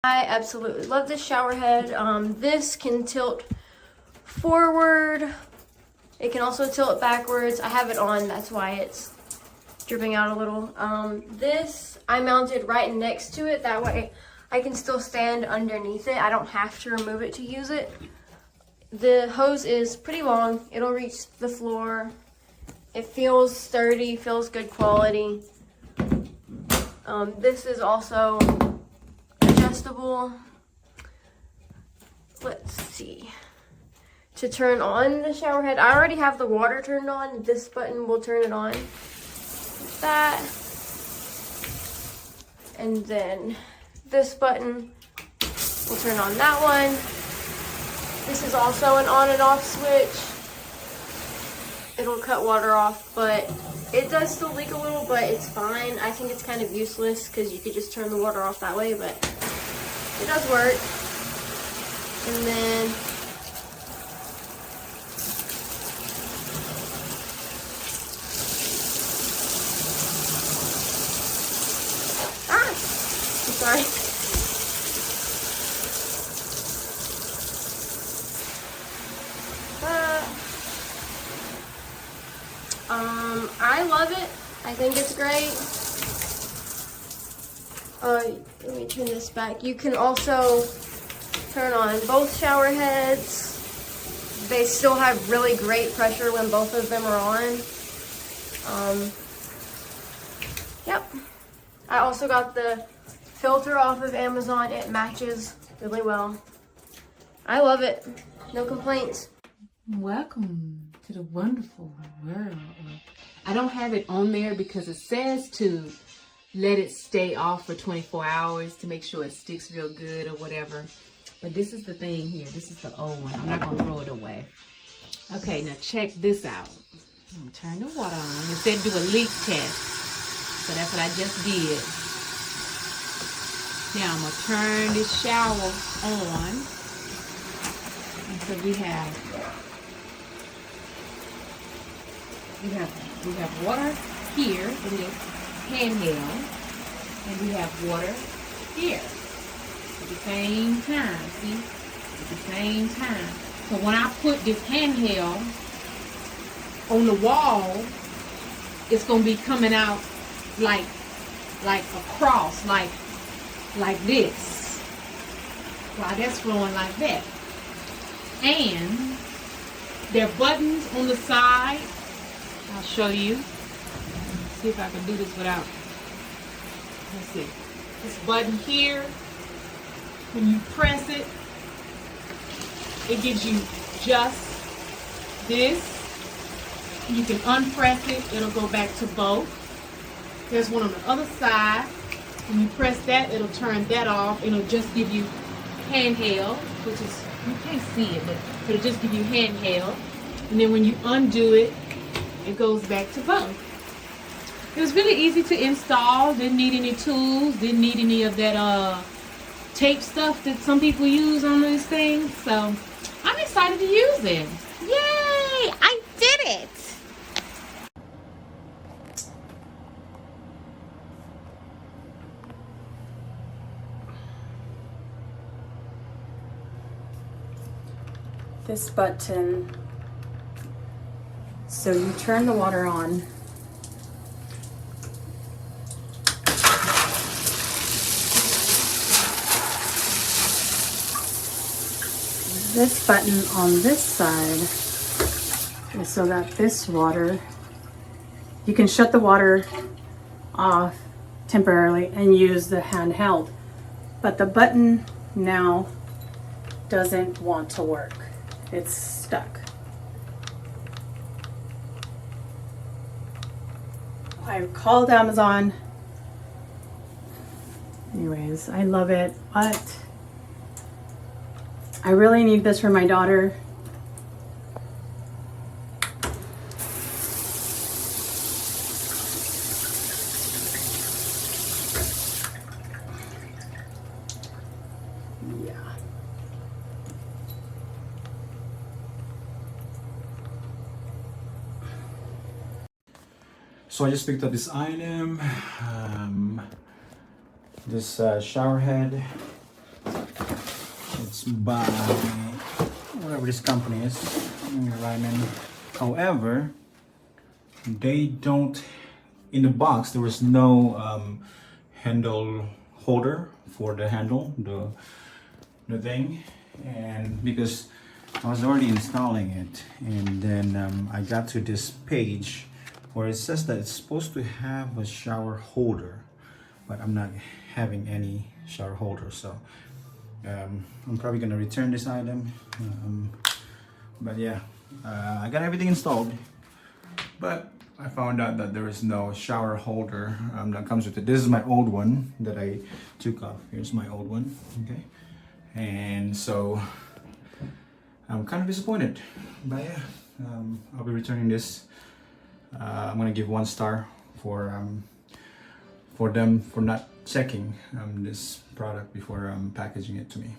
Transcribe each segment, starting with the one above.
I absolutely love this shower head. This can tilt forward. It can also tilt backwards. I have it on, that's why it's dripping out a little. This I mounted right next to it. That way I can still stand underneath it. I don't have to remove it to use it. The hose is pretty long. It'll reach the floor. It feels sturdy, feels good quality. This is also adjustable. Let's see. To turn on the shower head, I already have the water turned on. This button will turn it on. Like that. And then this button will turn on that one. This is also an on and off switch. It'll cut water off, but it does still leak a little, but it's fine. I think it's kind of useless because you could just turn the water off that way, but it does work. And then I'm sorry. I love it. I think it's great. Let me turn this back. You can also turn on both shower heads. They still have really great pressure when both of them are on. Yep. I also got the filter off of Amazon. It matches really well. I love it. No complaints. Welcome to the wonderful world. I don't have it on there because it says to let it stay off for 24 hours to make sure it sticks real good or whatever. But this is the thing here. This is the old one. I'm not going to throw it away. Okay, now check this out. I'm going to turn the water on. It said do a leak test. So that's what I just did. Now I'm going to turn this shower on. And so we have water here in this handheld, and we have water here at the same time. See, at the same time. So when I put this handheld on the wall, it's gonna be coming out like across, like this. While that's flowing like that. And there are buttons on the side. I'll show you. See if I can do this without. Let's see. This button here, when you press it, it gives you just this. You can unpress it, it'll go back to both. There's one on the other side. When you press that, it'll turn that off. It'll just give you handheld, which is, you can't see it, but it'll just give you handheld. And then when you undo it, it goes back to both. It was really easy to install. Didn't need any tools. Didn't need any of that tape stuff that some people use on these things. So I'm excited to use it. Yay! I did it! This button, so you turn the water on. This button on this side is so that this water, you can shut the water off temporarily and use the handheld. But the button now doesn't want to work. It's stuck. I called Amazon. Anyways, I love it, but I really need this for my daughter. Yeah. So I just picked up this item, this shower head. by whatever this company is, Ryamen. However, they don't, in the box there was no handle holder for the handle, the thing, and because I was already installing it, and then I got to this page where it says that it's supposed to have a shower holder, but I'm not having any shower holder, so I'm probably gonna return this item. But yeah, I got everything installed, but I found out that there is no shower holder that comes with it. This is my old one that I took off. Here's my old one, okay? And so I'm kind of disappointed, but yeah, I'll be returning this. I'm gonna give 1 star for them for not checking this product before packaging it to me.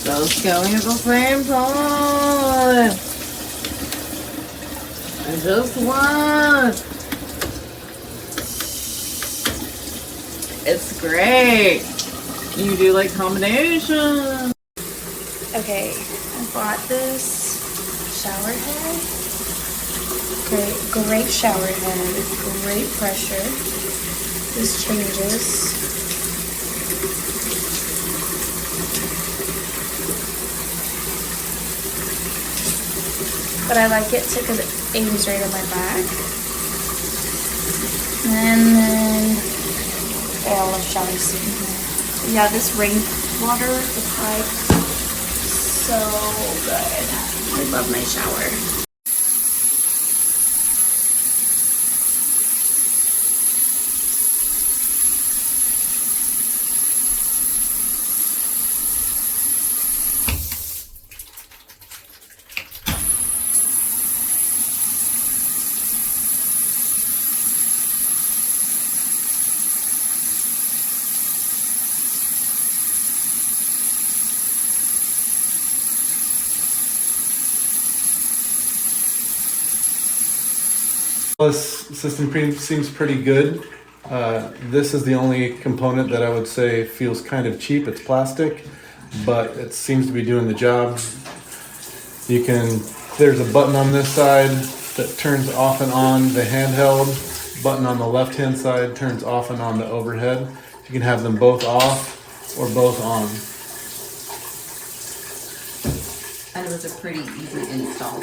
Both going at the same time. And just one. It's great. You do like combinations. Okay, I bought this shower head. Great shower head, great pressure. This changes. But I like it because it aims right at my back. And then I love shower scene. Yeah, this rainwater is like so good. I love my shower. This system seems pretty good. This is the only component that I would say feels kind of cheap. It's plastic, but it seems to be doing the job. There's a button on this side that turns off and on the handheld. Button on the left-hand side turns off and on the overhead. You can have them both off or both on. And it was a pretty easy install.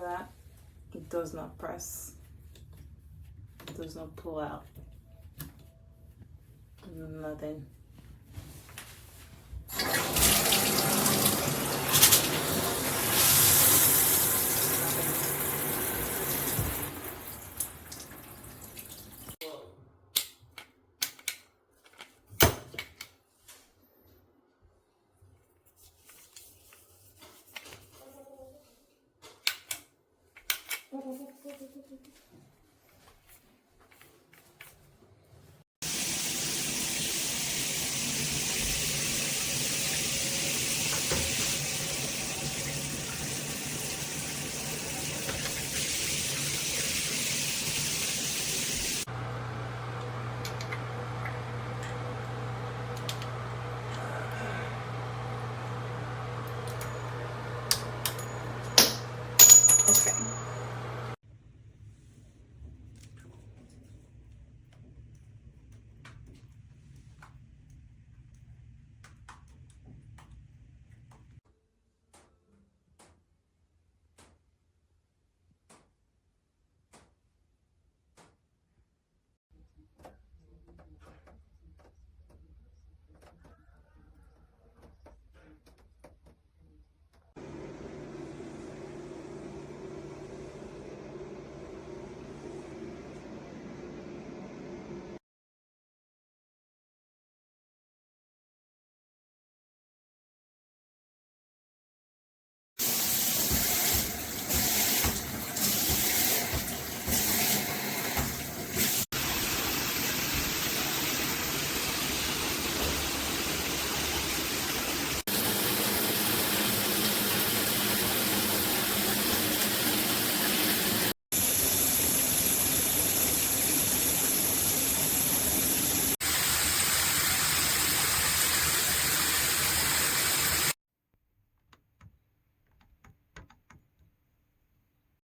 that. It does not press. It does not pull out. Nothing.